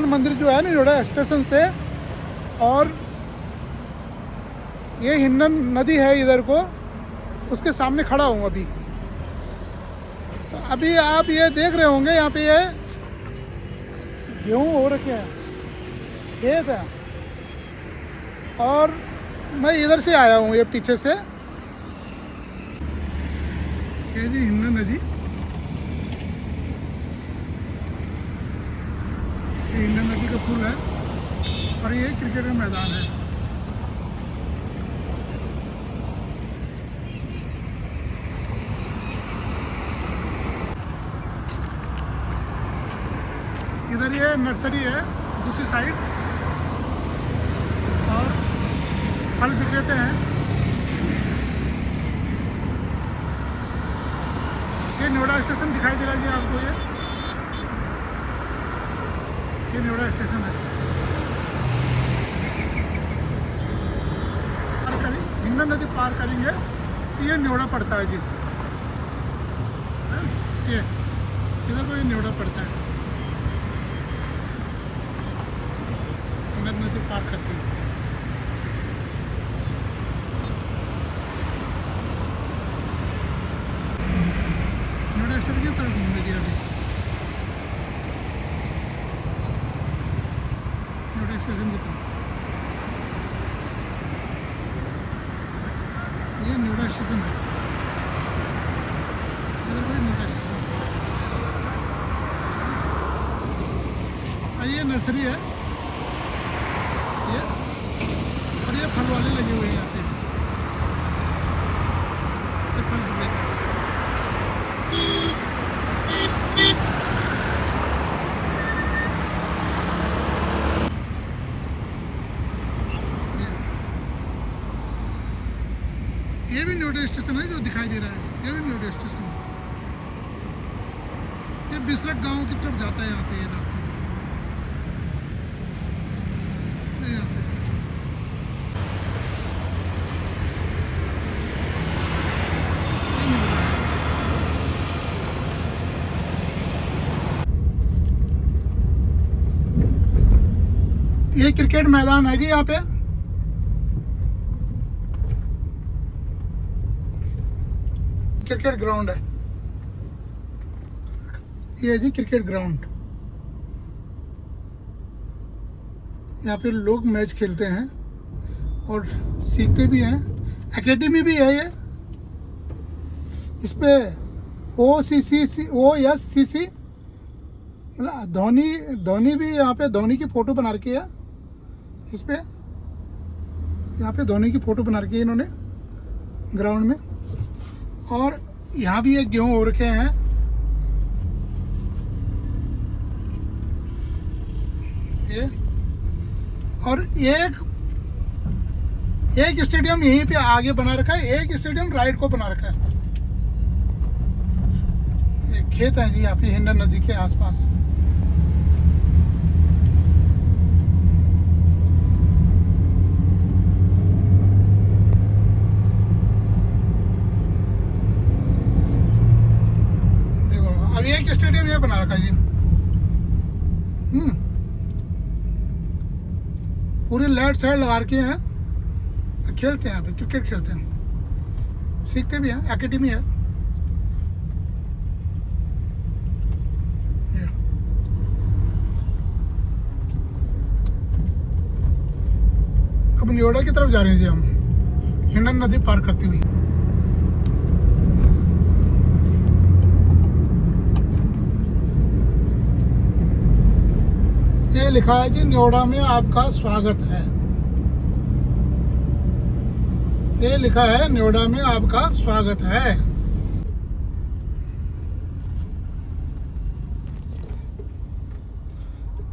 हनुमान मंदिर जो है नोएडा स्टेशन से, और ये हिंडन नदी है इधर को, उसके सामने खड़ा हूँ अभी। तो अभी आप ये देख रहे होंगे यहाँ पे ये गेहूँ हो रखे हैं, खेत है, और मैं इधर से आया हूँ, ये पीछे से। ये जी हिंडन नदी, ये हिंडन नदी का पुल है, और ये क्रिकेट का मैदान है। इधर ये नर्सरी है दूसरी साइड, और फल विक्रेते हैं। ये नोएडा स्टेशन दिखाई दे रहा है आपको, ये नोएडा स्टेशन है। हिंडन नदी पार करेंगे ये नोएडा पड़ता है जी, ये इधर को ये नोएडा पड़ता है। हिंडन नदी पार करती है। नोएडा स्टेशन की तरफ घूमने दिया अभी, नोएडा स्टेशन की तरफ। ये नोएडा स्टेशन है, इधर कोई नोएडा स्टेशन है। ये नर्सरी है ये, और ये फल वाले लगे हुए हैं यहाँ पे, ये फल विक्रेता है। ये भी नोएडा स्टेशन है जो दिखाई दे रहा है, ये भी नोएडा स्टेशन है। ये बिसलक गांव की तरफ जाता है यहाँ से, ये रास्ता यहाँ से। ये क्रिकेट मैदान है जी यहाँ पे, क्रिकेट ग्राउंड है ये जी, क्रिकेट ग्राउंड। यहाँ पे लोग मैच खेलते हैं और सीखते भी हैं, एकेडमी भी है ये। इस पे OSCC मतलब धोनी भी यहाँ पे, धोनी की फ़ोटो बना रखी है इस पे, यहाँ पे धोनी की फ़ोटो बना रखी है इन्होंने ग्राउंड में। और यहाँ भी एक गेहूँ हो रखे हैं, ये। और एक स्टेडियम यहीं पे आगे बना रखा है, एक स्टेडियम राइट को बना रखा है। ये खेत है जी यहाँ पे हिंडन नदी के आसपास। अब एक स्टेडियम ये बना रखा जी, पूरे लेफ्ट साइड लगा के हैं, खेलते हैं यहाँ पे, क्रिकेट खेलते हैं, सीखते भी हैं, एकेडमी है। अब नोएडा की तरफ जा रहे हैं जी हम, हिंडन नदी पार करते हुए। ये लिखा है जी नोएडा में आपका स्वागत है, ये लिखा है नोएडा में आपका स्वागत है।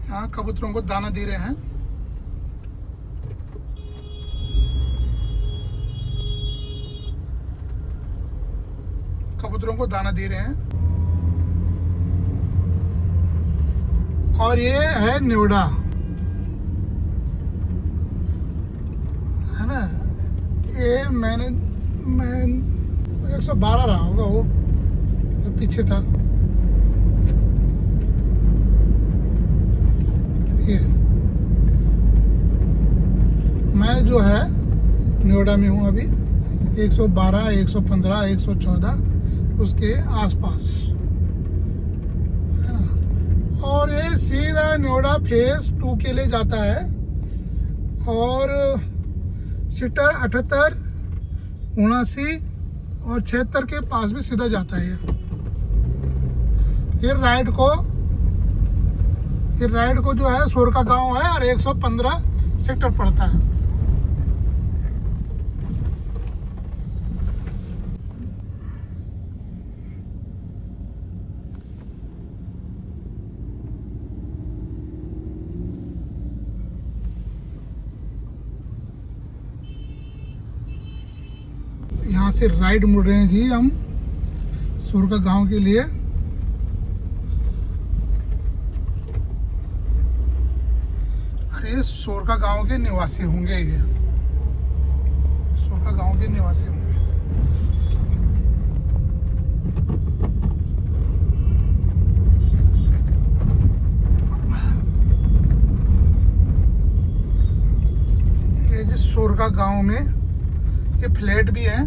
यहाँ कबूतरों को दाना दे रहे हैं। कबूतरों को दाना दे रहे हैं। और ये है नोएडा, है ना। ये मैं 112 रहा होगा वो जो पीछे था। ये मैं जो है नोएडा में हूँ अभी, 112, 115, 114 उसके आसपास है ना। और ये सीधा नोएडा फेज 2 के लिए जाता है और सेक्टर 78, 79 और 76 के पास भी सीधा जाता है। ये राइट को जो है सोरका गांव है और 115 सेक्टर पड़ता है। यहाँ से राइट मुड़ रहे हैं जी हम सोरका गांव के लिए। अरे सोरका गांव के निवासी होंगे, ये सोरका गांव के निवासी होंगे। ये जो सोरका गांव में ये फ्लैट भी है,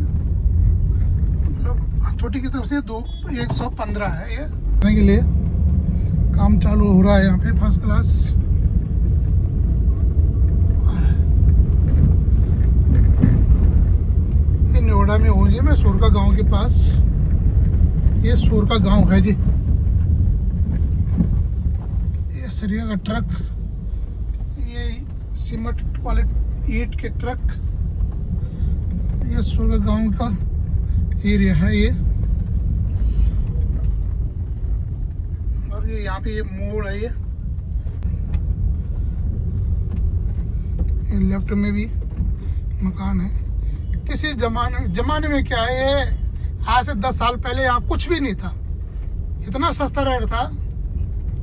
मतलब अथॉरिटी की तरफ से 115 है। ये करने के लिए काम चालू हो रहा है यहाँ पे फर्स्ट क्लास। ये नोएडा में हूँ जी मैं, सोरका गांव के पास। ये सोरका गांव है जी। ये सरिया का ट्रक, ये सीमेंट वाले ईंट के ट्रक, ये सोरका गांव का एरिया है ये। और ये यहाँ पे ये मोड़ है, ये लेफ्ट में भी मकान है। किसी जमाने में क्या है, ये आज से 10 साल पहले यहाँ कुछ भी नहीं था। इतना सस्ता रेट था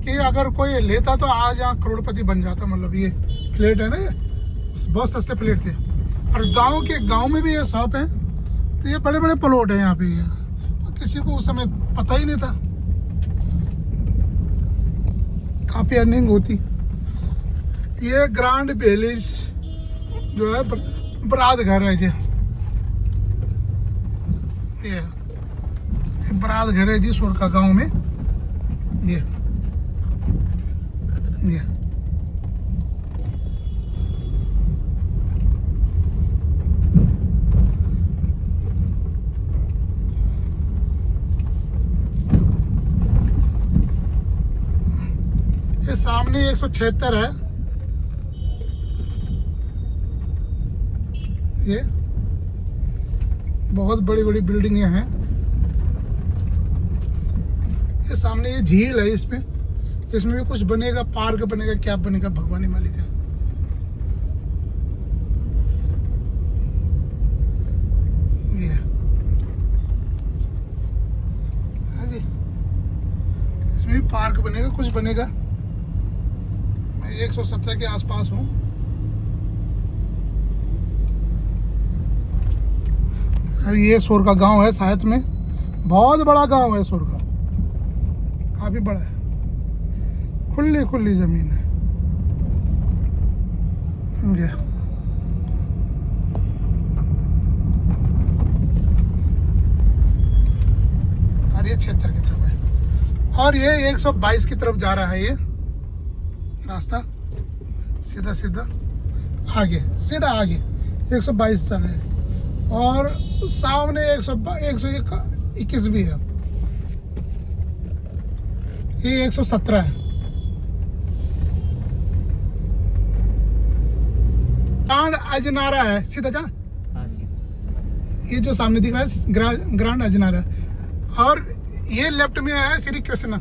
कि अगर कोई लेता तो आज यहाँ करोड़पति बन जाता। मतलब ये फ्लैट है ना, ये बहुत सस्ते फ्लैट थे। और गांव में भी ये शॉप है, तो ये बड़े बड़े प्लॉट है यहाँ पे। तो किसी को उस समय पता ही नहीं था, काफी अर्निंग होती। ये ग्रांड विलेज जो है बरात घर है जी। ये बरात घर है जी सोरका गांव में। ये सामने 176 है। ये बहुत बड़ी बड़ी बिल्डिंगें हैं। ये सामने ये झील है, इसमें भी कुछ बनेगा, पार्क बनेगा, क्या बनेगा भगवान ही मालिक है। ये जी, इसमें भी पार्क बनेगा, कुछ बनेगा। मैं 117 के आसपास हूँ। अरे ये सोरका गांव है साथ में, बहुत बड़ा गांव है सोरका, काफी बड़ा है। खुली जमीन है। और ये 76 की तरफ है, और ये 122 की तरफ जा रहा है। ये रास्ता सीधा आगे 122 तक है। और सामने 121 भी है। ये 117 है। ग्रांड अजनारा है, सीधा जा। ये जो सामने दिख रहा है ग्रांड अजनारा, और ये लेफ्ट में है श्री कृष्ण।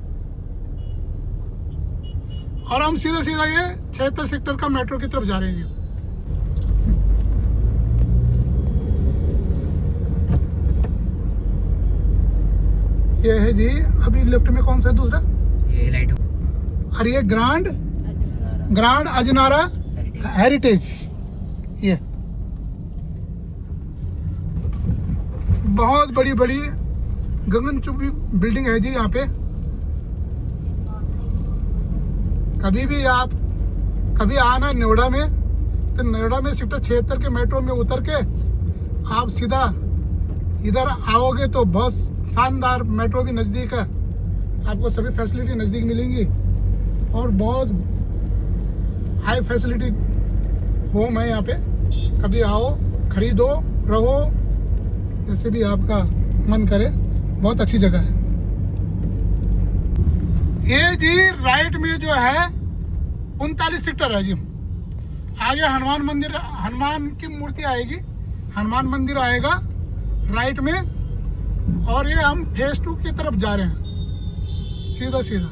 और हम सीधा ये 76 सेक्टर का मेट्रो की तरफ जा रहे हैं। ये है जी, अभी लेफ्ट में कौन सा है दूसरा? ये लाइट। और ये ग्रांड अजनारा हेरिटेज। ये बहुत बड़ी गगनचुंबी बिल्डिंग है जी यहाँ पे। कभी भी आप कभी आना नोएडा में, तो नोएडा में सेक्टर 76 के मेट्रो में उतर के आप सीधा इधर आओगे तो बहुत शानदार मेट्रो भी नज़दीक है, आपको सभी फैसिलिटी नज़दीक मिलेंगी और बहुत हाई फैसिलिटी होम है यहाँ पे। कभी आओ, खरीदो, रहो, जैसे भी आपका मन करे, बहुत अच्छी जगह है। ये जी राइट में जो है 39 सेक्टर है जी। आगे हनुमान मंदिर, हनुमान की मूर्ति आएगी, हनुमान मंदिर आएगा राइट में, और ये हम फेज 2 की तरफ जा रहे हैं सीधा सीधा।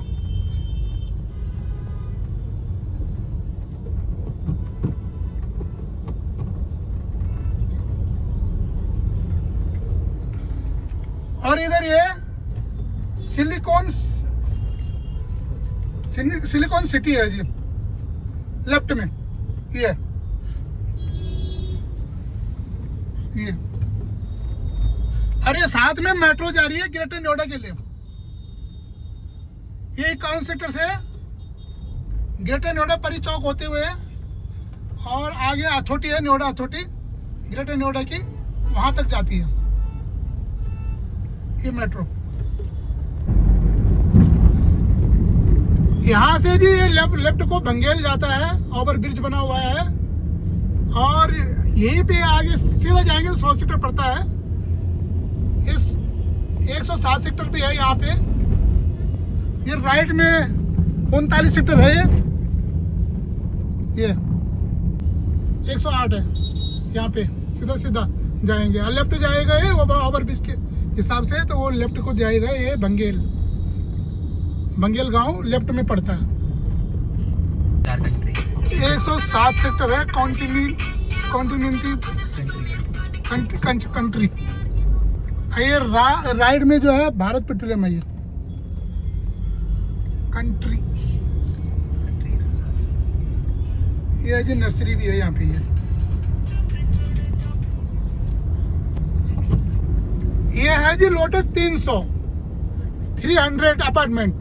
और इधर ये सिलिकॉन सिटी है जी, लेफ्ट में ये और ये साथ में मेट्रो जा रही है ग्रेटर नोएडा के लिए। ये कौन सेक्टर से ग्रेटर नोएडा परी चौक होते हुए और आगे अथॉरिटी है, नोएडा अथॉरिटी ग्रेटर नोएडा की, वहां तक जाती है ये मेट्रो। यहाँ से जी ये लेफ्ट को बंगेल जाता है, ओवर ब्रिज बना हुआ है, और यहीं पे आगे सीधा जाएंगे तो 100 सेक्टर पड़ता है। इस 107 सेक्टर पे है यहाँ पे। ये राइट में 39 सेक्टर है, ये 108 है यहाँ पे, सीधा सीधा जाएंगे। और लेफ्ट जाएगा ये ओवर ब्रिज के हिसाब से, तो वो लेफ्ट को जाएगा ये बंगेल गांव लेफ्ट में पड़ता है। 107 सेक्टर है, कॉन्टिनेंटल कंट्री। ये राइट में जो है भारत पेट्रोलियम है, ये कंट्री। ये जी नर्सरी भी है यहाँ पे। ये है जी लोटस 300 अपार्टमेंट।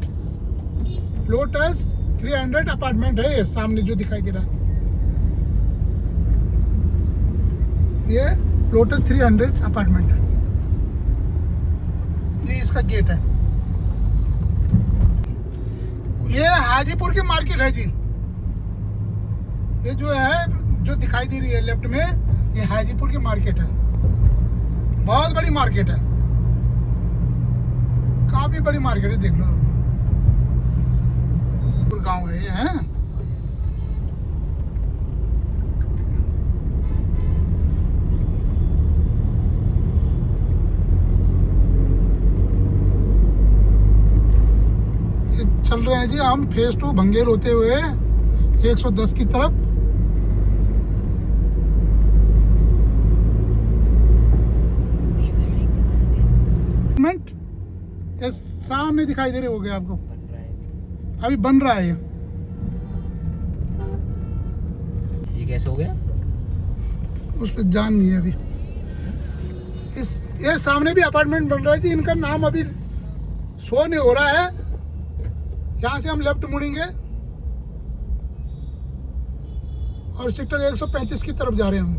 लोटस 300 अपार्टमेंट है ये सामने जो दिखाई दे रहा है, ये लोटस 300 अपार्टमेंट है। ये इसका गेट है। ये हाजीपुर की मार्केट है जी। ये जो है जो दिखाई दे रही है लेफ्ट में, ये हाजीपुर की मार्केट है। बहुत बड़ी मार्केट है, काफी बड़ी मार्केट है, देख लो। गांव है ये है। चल रहे हैं जी हम फेज 2 बंगेल होते हुए 110 की तरफ। ये सामने दिखाई दे रहे हो गए आपको, अभी बन रहा है ये कैसे हो गया उस पर जान नहीं है अभी। ये सामने भी अपार्टमेंट बन रहा है जी, इनका नाम अभी शो नहीं हो रहा है। यहाँ से हम लेफ्ट मुड़ेंगे और सेक्टर 135 की तरफ जा रहे हैं हम।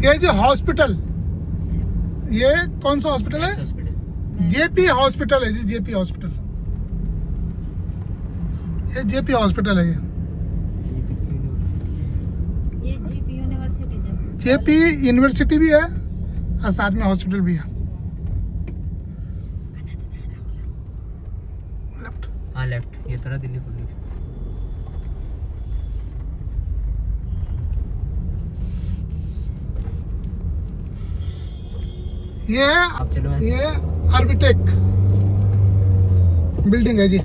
ये जो हॉस्पिटल, ये कौन सा हॉस्पिटल है? जेपी हॉस्पिटल है जी, जेपी हॉस्पिटल। ये जेपी हॉस्पिटल है। ये जेपी यूनिवर्सिटी, जेपी यूनिवर्सिटी भी है और साथ में हॉस्पिटल भी है। लेफ्ट, हाँ लेफ्ट, ये तरह दिल्ली पब्लिक। ये आर्बिटेक बिल्डिंग है जी,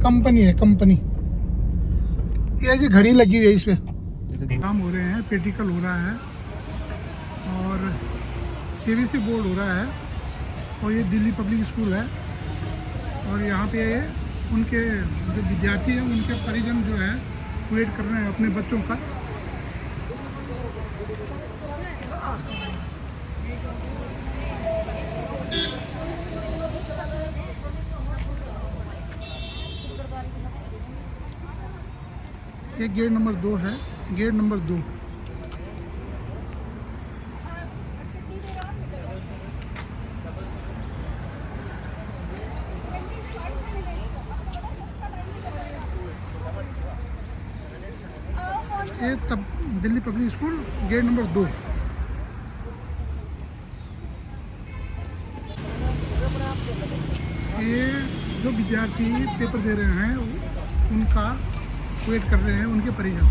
कंपनी है, कंपनी। ये जी घड़ी लगी हुई है इसमें, काम हो रहे हैं, प्रैक्टिकल हो रहा है और सीबीएसई बोर्ड हो रहा है। और ये दिल्ली पब्लिक स्कूल है और यहाँ पे उनके जो विद्यार्थी हैं उनके परिजन जो है वेट कर रहे हैं अपने बच्चों का। ये गेट नंबर 2 है, गेट नंबर 2। ये तब Delhi public school gate number 2। ये जो विद्यार्थी पेपर दे रहे हैं उनका वेट कर रहे हैं उनके परिजन।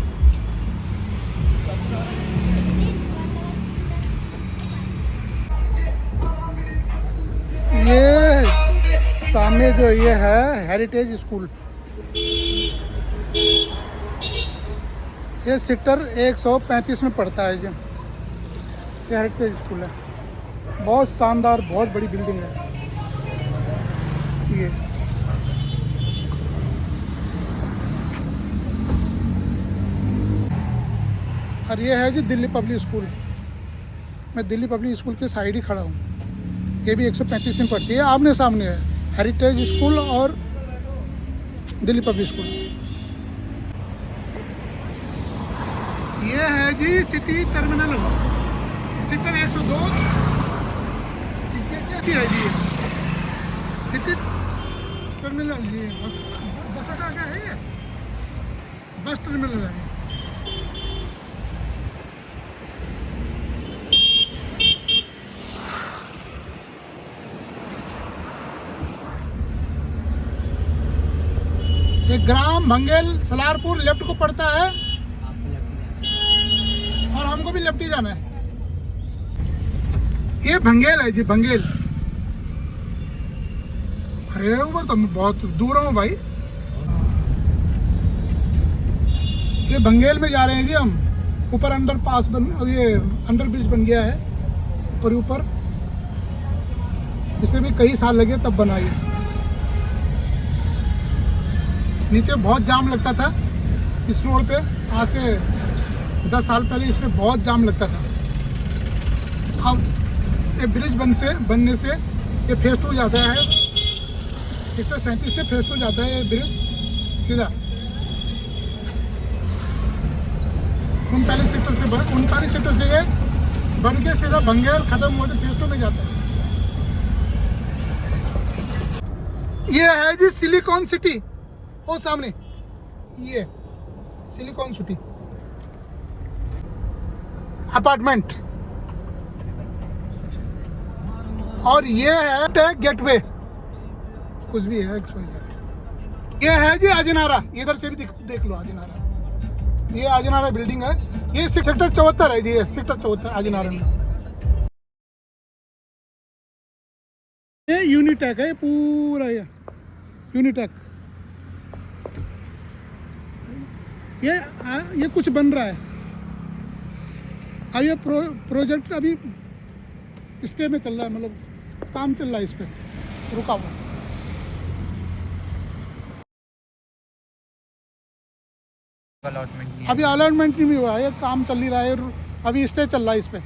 ये सामने जो ये है हेरिटेज स्कूल, ये सेक्टर 135 में पड़ता है। ये हेरिटेज स्कूल है, बहुत शानदार, बहुत बड़ी बिल्डिंग है ये। और ये है जी दिल्ली पब्लिक स्कूल। मैं दिल्ली पब्लिक स्कूल के साइड ही खड़ा हूँ। ये भी 135 में पड़ती है, आमने सामने है हेरिटेज स्कूल और दिल्ली पब्लिक स्कूल। ये है जी सिटी टर्मिनल, सेक्टर 102। कैसी है जी ये सिटी टर्मिनल? ये बस अड्डा क्या है? ये बस टर्मिनल है। ये ग्राम भंगेल सलारपुर लेफ्ट को पड़ता है आपको लगती है और हमको भी लेफ्ट ही जाना है। ये भंगेल है जी, भंगेल। अरे ऊपर तो मैं बहुत दूर हूँ भाई। ये भंगेल में जा रहे हैं जी हम। ऊपर अंडर पास ये अंडर ब्रिज बन गया है ऊपर। इसे भी कई साल लगे तब बनाई। नीचे बहुत जाम लगता था इस रोड पे, आज से 10 साल पहले इस पे बहुत जाम लगता था। अब ये ब्रिज बनने से ये फेस्ट हो जाता है, सेक्टर 37 से फेस्ट हो जाता है ये ब्रिज सीधा 39 सेक्टर से ये बन के सीधा भंगेल खत्म होते फेस्टों में जाता है। ये है जी सिलिकॉन सिटी, वो सामने ये सिलिकॉन सिटी अपार्टमेंट। और ये है गेटवे, कुछ भी है। ये है जी अजनारा, इधर से भी देख लो अजनारा। ये अजनारा बिल्डिंग है, ये सेक्टर 74 है जी, ये सेक्टर 74 अजनारा में। ये यूनिटेक है पूरा, ये यूनिटेक। ये कुछ बन रहा है। अब ये प्रोजेक्ट अभी स्टे में चल रहा है, मतलब काम चल रहा है इस पे, रुका हुआ। अलॉटमेंट अभी अलॉटमेंट नहीं हुआ है, ये काम चल ही रहा है, अभी स्टे चल रहा है इस पे।